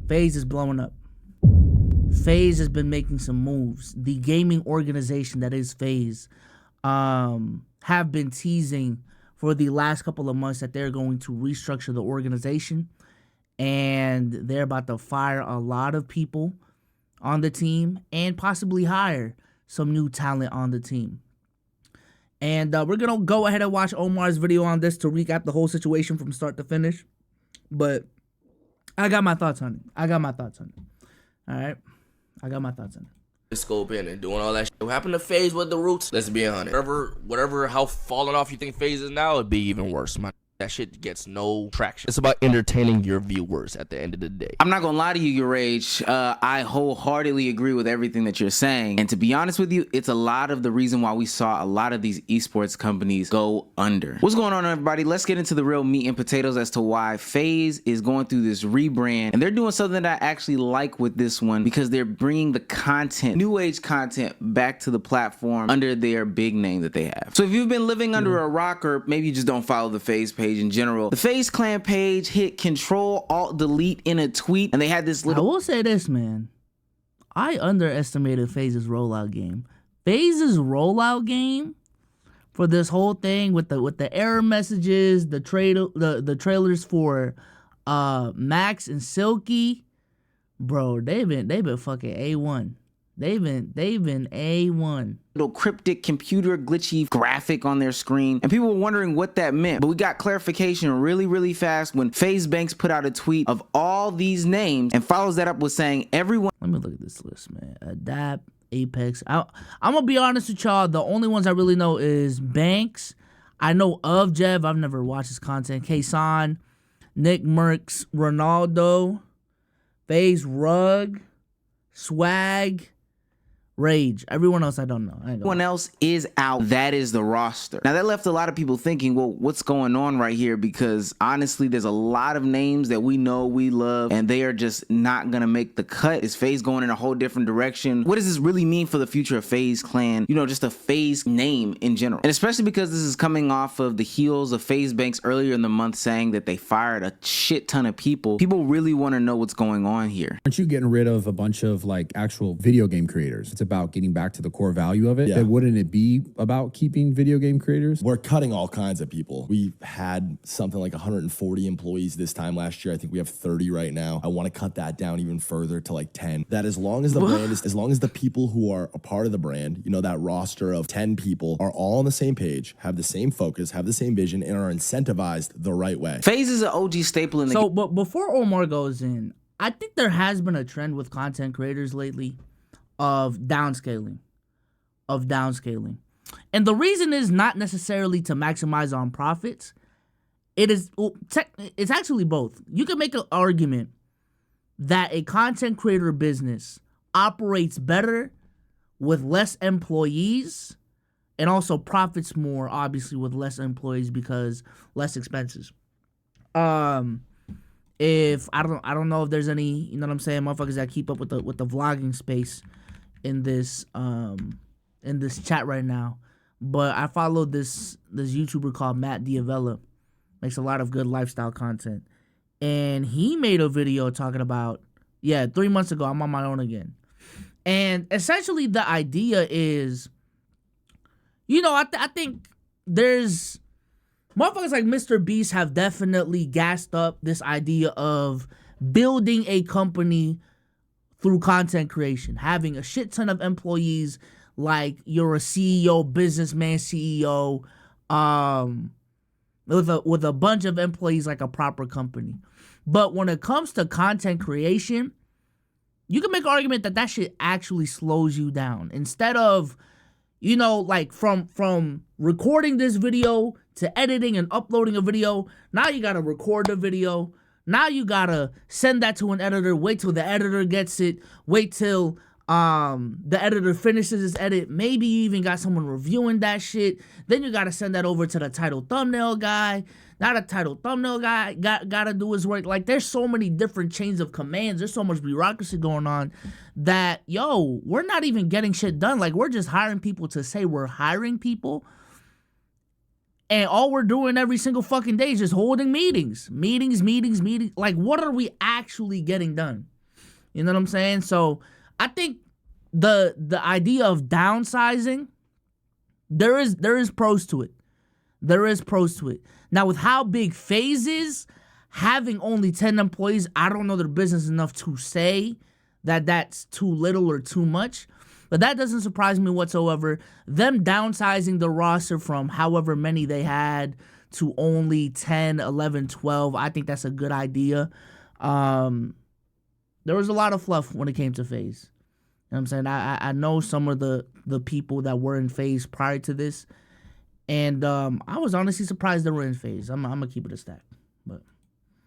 FaZe is blowing up. FaZe has been making some moves. The gaming organization that is FaZe have been teasing for the last couple of months that they're going to restructure the organization, and they're about to fire a lot of people on the team and possibly hire some new talent on the team. And we're going to go ahead and watch Omar's video on this to recap the whole situation from start to finish. But I got my thoughts on it. All right? I got my thoughts on it. Scope in and doing all that shit. What happened to FaZe with the roots? Let's be honest. Whatever, how falling off you think FaZe is now, it'd be even worse, man. That shit gets no traction. It's about entertaining your viewers at the end of the day. I'm not gonna lie to you, your rage. I wholeheartedly agree with everything that you're saying. And to be honest with you, it's a lot of the reason why we saw a lot of these esports companies go under. What's going on, everybody? Let's get into the real meat and potatoes as to why FaZe is going through this rebrand. And they're doing something that I actually like with this one, because they're bringing the content, new age content, back to the platform under their big name that they have. So if you've been living under a rock, or maybe you just don't follow the FaZe page in general, the FaZe Clan page hit Control-Alt-Delete in a tweet, and they had this little... I will say this, man. I underestimated FaZe's rollout game. FaZe's rollout game for this whole thing with the error messages, the trailers for Max and Silky, bro, they've been fucking A1. They've been A1. Little cryptic computer glitchy graphic on their screen, and people were wondering what that meant. But we got clarification really fast when FaZe Banks put out a tweet of all these names and follows that up with saying everyone... Let me look at this list, man. Adapt, Apex. I'm gonna be honest with y'all. The only ones I really know is Banks. I know of Jev. I've never watched his content. Kason, Nick Merckx, Ronaldo, FaZe Rug, Swag, Rage. Everyone else I don't know. Everyone else is out. That is the roster. Now that left a lot of people thinking, well, what's going on right here? Because honestly, there's a lot of names that we know, we love, and they are just not gonna make the cut. Is FaZe going in a whole different direction? What does this really mean for the future of FaZe Clan? You know, just a FaZe name in general. And especially because this is coming off of the heels of FaZe Banks earlier in the month saying that they fired a shit ton of people. People really want to know what's going on here. Aren't you getting rid of a bunch of like actual video game creators? It's about getting back to the core value of it. Yeah. Wouldn't it be about keeping video game creators? We're cutting all kinds of people. We had something like 140 employees this time last year. I think we have 30 right now. I want to cut that down even further to like 10. That as long as the brand is, as long as the people who are a part of the brand, you know, that roster of 10 people are all on the same page, have the same focus, have the same vision, and are incentivized the right way. FaZe is an OG staple in the game. But before Omar goes in, I think there has been a trend with content creators lately of downscaling. And the reason is not necessarily to maximize on profits. It's actually both. You can make an argument that a content creator business operates better with less employees and also profits more, obviously, with less employees because less expenses. If I don't know if there's any, you know what I'm saying, motherfuckers that keep up with the vlogging space in this chat right now, but I follow this YouTuber called Matt Diavella, makes a lot of good lifestyle content, and he made a video talking about 3 months ago, I'm on my own again, and essentially the idea is, you know, I think there's motherfuckers like Mr. Beast have definitely gassed up this idea of building a company through content creation, having a shit ton of employees like you're a CEO, businessman CEO, with a bunch of employees like a proper company. But when it comes to content creation, you can make an argument that shit actually slows you down. Instead of, you know, like from recording this video to editing and uploading a video, now you gotta record the video. Now you gotta send that to an editor, wait till the editor gets it, wait till the editor finishes his edit. Maybe you even got someone reviewing that shit. Then you gotta send that over to the title thumbnail guy. Now the title thumbnail guy gotta do his work. Like, there's so many different chains of commands. There's so much bureaucracy going on that, we're not even getting shit done. Like, we're just hiring people to say we're hiring people. And all we're doing every single fucking day is just holding meetings. Like, what are we actually getting done? You know what I'm saying? So I think the idea of downsizing, there is pros to it. There is pros to it. Now, with how big FaZe is, having only 10 employees, I don't know their business enough to say that that's too little or too much. But that doesn't surprise me whatsoever. Them downsizing the roster from however many they had to only 10, 11, 12, I think that's a good idea. There was a lot of fluff when it came to FaZe. You know what I'm saying? I know some of the people that were in FaZe prior to this, and I was honestly surprised they were in FaZe. I'm going to keep it a stack. But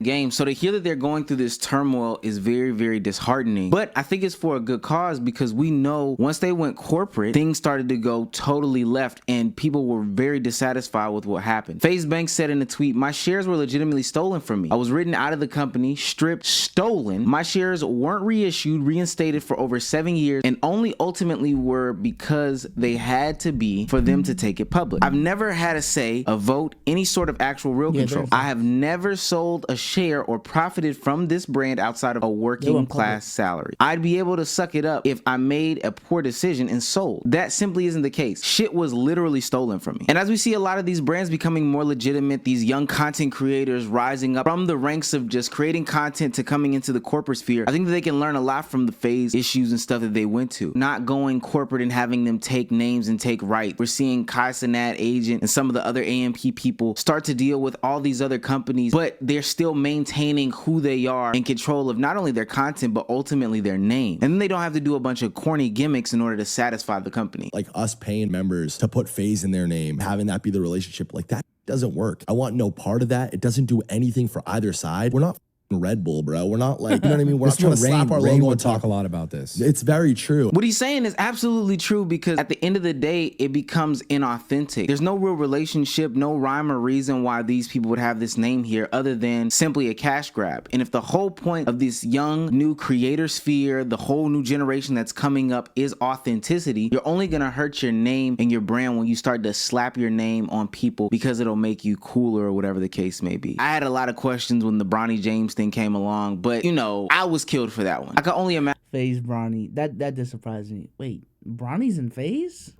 game. So to hear that they're going through this turmoil is very, very disheartening. But I think it's for a good cause, because we know once they went corporate, things started to go totally left and people were very dissatisfied with what happened. FaZe Bank said in a tweet, "My shares were legitimately stolen from me. I was written out of the company, stripped, stolen. My shares weren't reissued, reinstated for over 7 years, and only ultimately were because they had to be for them to take it public. I've never had a say, a vote, any sort of actual real control. I have never sold a share or profited from this brand outside of a working class salary. I'd be able to suck it up if I made a poor decision and sold. That simply isn't the case. Shit was literally stolen from me." And as we see a lot of these brands becoming more legitimate, these young content creators rising up from the ranks of just creating content to coming into the corporate sphere, I think that they can learn a lot from the FaZe issues and stuff that they went to. Not going corporate and having them take names and take rights. We're seeing Kai Cenat, Agent, and some of the other AMP people start to deal with all these other companies, but they're still maintaining who they are in control of not only their content, but ultimately their name. And then they don't have to do a bunch of corny gimmicks in order to satisfy the company. Like us paying members to put FaZe in their name, having that be the relationship, like that doesn't work. I want no part of that. It doesn't do anything for either side. We're not Red Bull, bro. We're not like, you know what I mean? We're not trying to slap our Rain logo would on top. talk a lot about this. It's very true. What he's saying is absolutely true, because at the end of the day, it becomes inauthentic. There's no real relationship, no rhyme or reason why these people would have this name here other than simply a cash grab. And if the whole point of this young new creator sphere, the whole new generation that's coming up, is authenticity, you're only gonna hurt your name and your brand when you start to slap your name on people because it'll make you cooler or whatever the case may be. I had a lot of questions when the Bronny James thing came along, but you know, I was killed for that one. I can only imagine FaZe Bronny, that just surprised me. Wait, Bronny's in FaZe?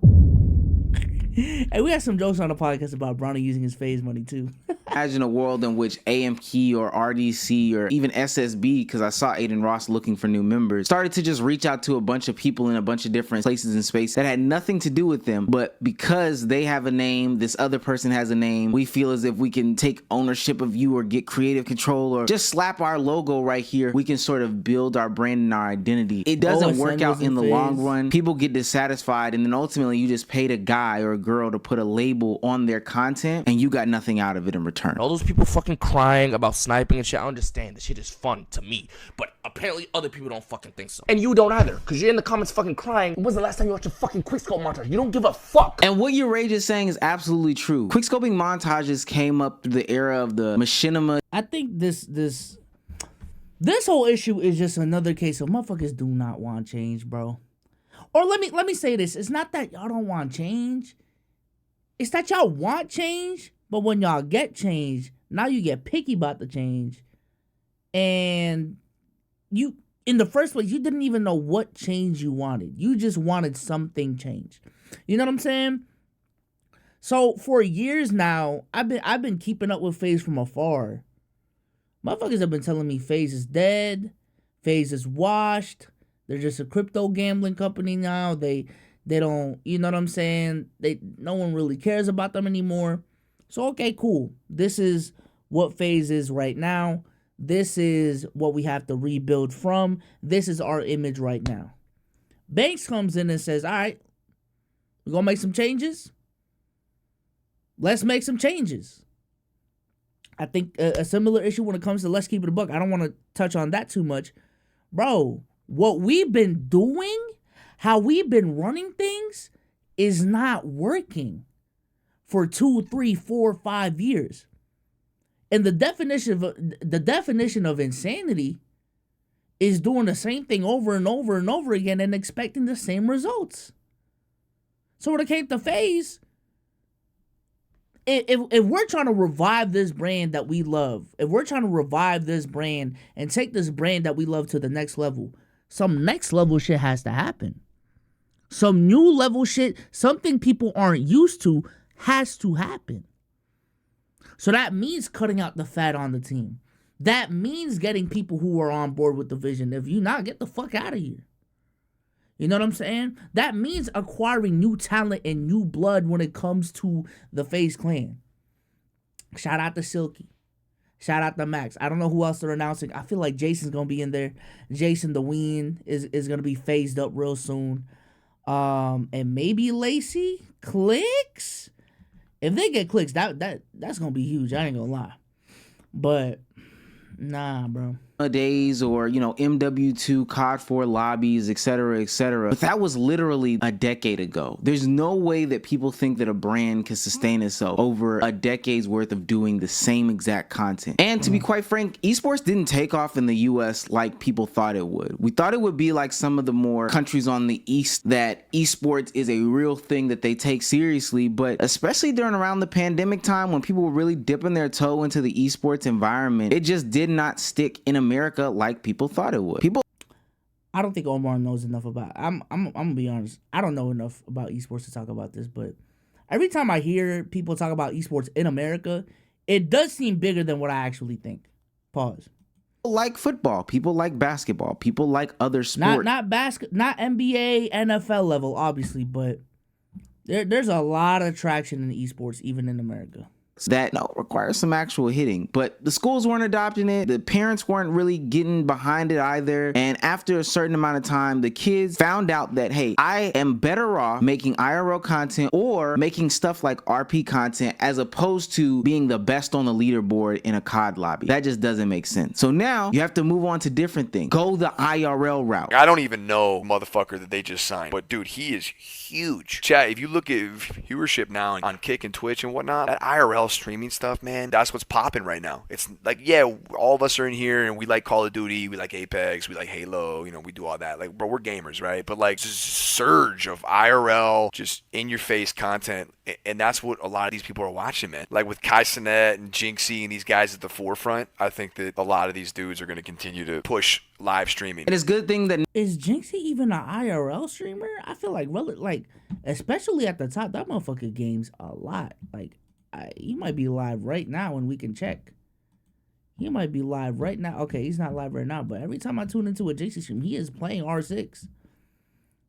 Hey, we had some jokes on the podcast about Bronny using his FaZe money too. Imagine a world in which AMP or RDC or even SSB, because I saw Aiden Ross looking for new members, started to just reach out to a bunch of people in a bunch of different places and space that had nothing to do with them, but because they have a name, this other person has a name, we feel as if we can take ownership of you or get creative control or just slap our logo right here. We can sort of build our brand and our identity. It doesn't work out in the long run. People get dissatisfied, and then ultimately you just paid a guy or a girl to put a label on their content and you got nothing out of it in return. All those people fucking crying about sniping and shit, I understand. This shit is fun to me, but apparently other people don't fucking think so. And you don't either, because you're in the comments fucking crying. When was the last time you watched a fucking quickscope montage? You don't give a fuck. And what your rage is saying is absolutely true. Quickscoping montages came up through the era of the machinima. I think this whole issue is just another case of motherfuckers do not want change, bro. Or let me say this. It's not that y'all don't want change. It's that y'all want change, but when y'all get change, now you get picky about the change. And you, in the first place, you didn't even know what change you wanted. You just wanted something changed. You know what I'm saying? So for years now, I've been keeping up with FaZe from afar. Motherfuckers have been telling me FaZe is dead, FaZe is washed. They're just a crypto gambling company now. They don't, you know what I'm saying? No one really cares about them anymore. So okay, cool. This is what FaZe is right now. This is what we have to rebuild from. This is our image right now. Banks comes in and says, all right, we're gonna make some changes. Let's make some changes. I think a similar issue when it comes to Let's Keep It a Buck. I don't want to touch on that too much. Bro, what we've been doing, how we've been running things is not working for 2, 3, 4, 5 years. And the definition of insanity is doing the same thing over and over and over again and expecting the same results. So when it came to FaZe, if we're trying to revive this brand that we love, if we're trying to revive this brand and take this brand that we love to the next level, some next level shit has to happen. Some new level shit, something people aren't used to, has to happen. So that means cutting out the fat on the team. That means getting people who are on board with the vision. If you not, get the fuck out of here. You know what I'm saying? That means acquiring new talent and new blood when it comes to the FaZe Clan. Shout out to Silky. Shout out to Max. I don't know who else they're announcing. I feel like Jason's going to be in there. Jason the Ween is going to be phased up real soon. And maybe Lacey? Clicks? If they get clicks, that's going to be huge. I ain't going to lie. But, nah, bro. Days or MW2 COD 4 lobbies, etc., but that was literally a decade ago. There's no way that people think that a brand can sustain itself over a decade's worth of doing the same exact content. And to be quite frank, esports didn't take off in the US like people thought it would. We thought it would be like some of the more countries on the east that esports is a real thing that they take seriously, but especially during around the pandemic time when people were really dipping their toe into the esports environment, it just did not stick in America like people thought it would. I don't think Omar knows enough about. I'm gonna be honest. I don't know enough about esports to talk about this, but every time I hear people talk about esports in America, it does seem bigger than what I actually think. Pause. People like football. People like basketball. People like other sports. Not NBA, NFL level, obviously, but there's a lot of traction in esports, even in America. That requires some actual hitting, but the schools weren't adopting it. The parents weren't really getting behind it either. And after a certain amount of time, the kids found out that, hey, I am better off making IRL content or making stuff like RP content as opposed to being the best on the leaderboard in a COD lobby. That just doesn't make sense. So now you have to move on to different things. Go the IRL route. I don't even know motherfucker that they just signed, but dude, he is huge. Chat, if you look at viewership now on Kick and Twitch and whatnot, that IRL streaming stuff, man, that's what's popping right now. It's like, yeah, all of us are in here and we like Call of Duty, we like Apex, we like Halo, we do all that. Like, bro, we're gamers, right? But like, just surge of IRL, just in your face content, and that's what a lot of these people are watching, man. Like with Kai Cenat and Jinxie and these guys at the forefront, I think that a lot of these dudes are going to continue to push live streaming. And it's a good thing that is Jinxie even an IRL streamer? I feel like especially at the top, that motherfucker games a lot. Like, he might be live right now and we can check. He might be live right now. Okay, he's not live right now, but every time I tune into a Jinxie stream, he is playing R6.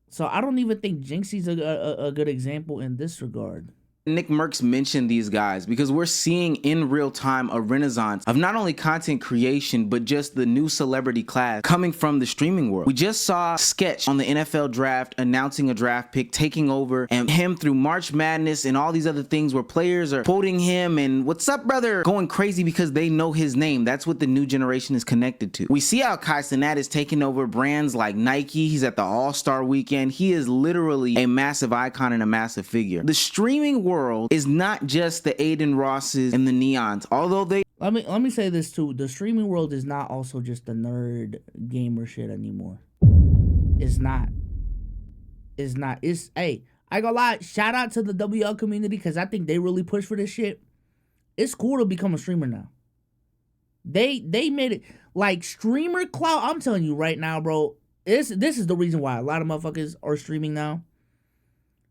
So I don't even think Jinxie's a good example in this regard. Nick Merckx mentioned these guys because we're seeing in real time a renaissance of not only content creation, but just the new celebrity class coming from the streaming world. We just saw Sketch on the NFL draft announcing a draft pick, taking over, and him through March Madness and all these other things where players are quoting him and "What's up, brother?" going crazy because they know his name. That's what the new generation is connected to. We see how Kai Cenat is taking over brands like Nike. He's at the All-Star weekend. He is literally a massive icon and a massive figure. The streaming world is not just the Aiden Rosses and the Neons, although they let me say this too. The streaming world is not also just the nerd gamer shit anymore. It's not. It's hey, I gonna lie, shout out to the WL community because I think they really push for this shit. It's cool to become a streamer now. They made it like streamer clout. I'm telling you right now, bro. This is the reason why a lot of motherfuckers are streaming now.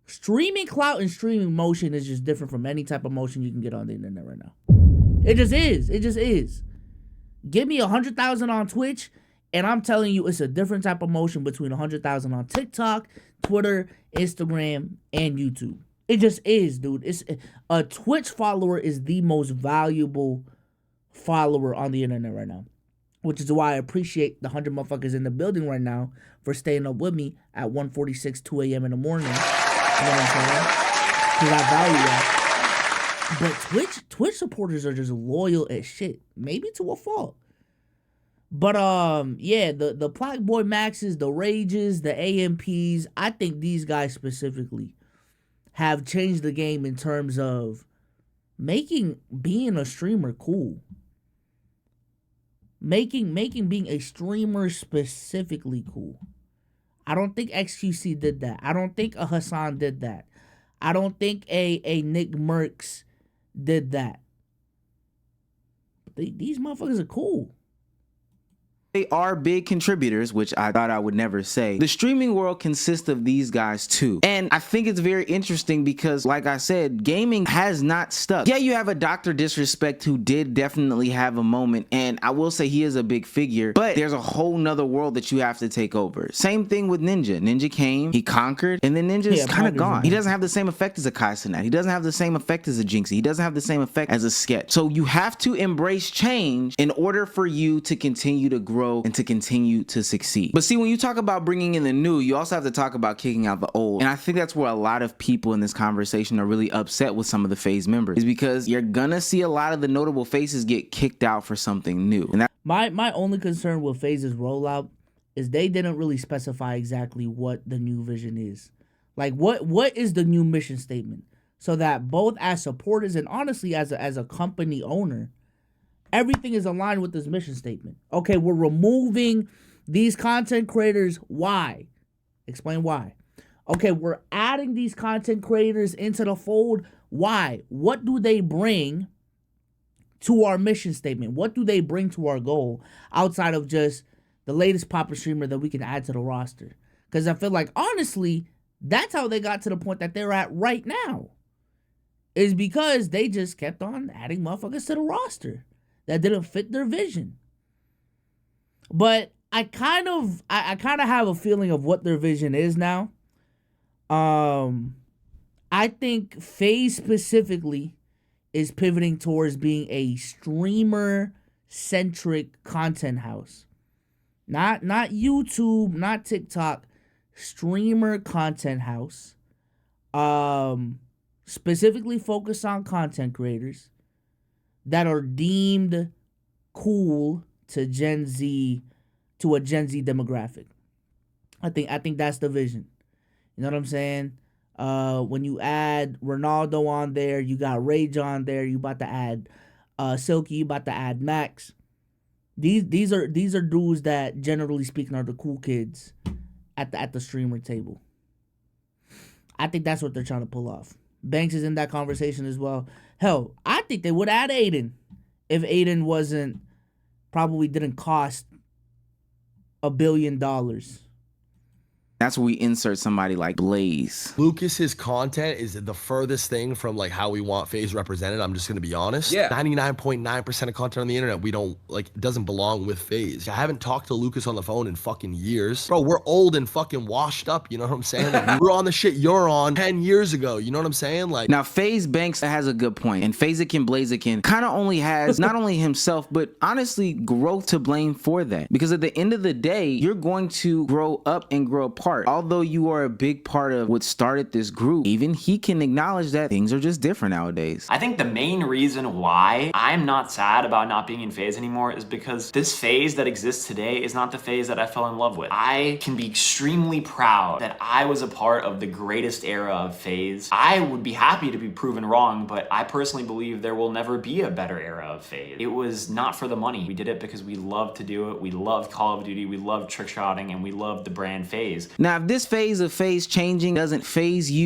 Streaming clout and streaming motion is just different from any type of motion you can get on the internet right now. It just is. It just is. Give me 100,000 on Twitch, and I'm telling you, it's a different type of motion between 100,000 on TikTok, Twitter, Instagram, and YouTube. It just is, dude. It's a Twitch follower is the most valuable follower on the internet right now, which is why I appreciate the 100 motherfuckers in the building right now for staying up with me at 1:46, 2 a.m. in the morning. You know what I'm saying? Because I value that. But Twitch supporters are just loyal as shit. Maybe to a fault. But yeah, the Black Boy Maxes, the Rages, the AMPs, I think these guys specifically have changed the game in terms of making being a streamer cool. Making being a streamer specifically cool. I don't think XQC did that. I don't think a Hassan did that. I don't think a Nick Merckx did that. These motherfuckers are cool. they are big contributors, which I thought I would never say, the streaming world consists of these guys too. And I think it's very interesting because, like I said, gaming has not stuck. Yeah, you have a Dr. Disrespect who did definitely have a moment, and I will say he is a big figure, but there's a whole nother world that you have to take over. Same thing with Ninja. Ninja came, he conquered, and then Ninja's kind of gone. He doesn't have the same effect as a Kai Cenat. He doesn't have the same effect as a Jinxie. He doesn't have the same effect as a Sketch. So you have to embrace change in order for you to continue to grow and to continue to succeed. But see, when you talk about bringing in the new, you also have to talk about kicking out the old. And I think that's where a lot of people in this conversation are really upset with some of the FaZe members, is because you're gonna see a lot of the notable faces get kicked out for something new. And my only concern with FaZe's rollout is they didn't really specify exactly what the new vision is. Like what is the new mission statement? So that both as supporters and honestly as a company owner, everything is aligned with this mission statement. Okay, we're removing these content creators. Why? Explain why. Okay, we're adding these content creators into the fold. Why? What do they bring to our mission statement? What do they bring to our goal outside of just the latest popper streamer that we can add to the roster? Because I feel like, honestly, that's how they got to the point that they're at right now. Is because they just kept on adding motherfuckers to the roster that didn't fit their vision. But I kind of have a feeling of what their vision is now. I think FaZe specifically is pivoting towards being a streamer-centric content house. Not YouTube, not TikTok, streamer content house. Specifically focused on content creators that are deemed cool to a Gen Z demographic. I think that's the vision. You know what I'm saying? When you add Ronaldo on there, you got Rage on there, you about to add Silky, you about to add Max. These are dudes that, generally speaking, are the cool kids at the streamer table. I think that's what they're trying to pull off. Banks is in that conversation as well. Hell, I think they would add Aiden if Aiden probably didn't cost $1 billion. That's where we insert somebody like Blaze. Lucas's content is the furthest thing from like how we want FaZe represented. I'm just gonna be honest. Yeah. 99.9% of content on the internet it doesn't belong with FaZe. I haven't talked to Lucas on the phone in fucking years. Bro, we're old and fucking washed up, you know what I'm saying? Like, we were on the shit you're on 10 years ago, you know what I'm saying? Like, now FaZe Banks has a good point, and FaZekin Blazekin kind of only has not only himself, but honestly growth to blame for that. Because at the end of the day, you're going to grow up and grow apart. Although you are a big part of what started this group, even he can acknowledge that things are just different nowadays. I think the main reason why I'm not sad about not being in FaZe anymore is because this FaZe that exists today is not the FaZe that I fell in love with. I can be extremely proud that I was a part of the greatest era of FaZe. I would be happy to be proven wrong, but I personally believe there will never be a better era of FaZe. It was not for the money. We did it because we loved to do it. We loved Call of Duty, we loved trick shotting, and we loved the brand FaZe. Now, if this phase of FaZe changing doesn't phase you,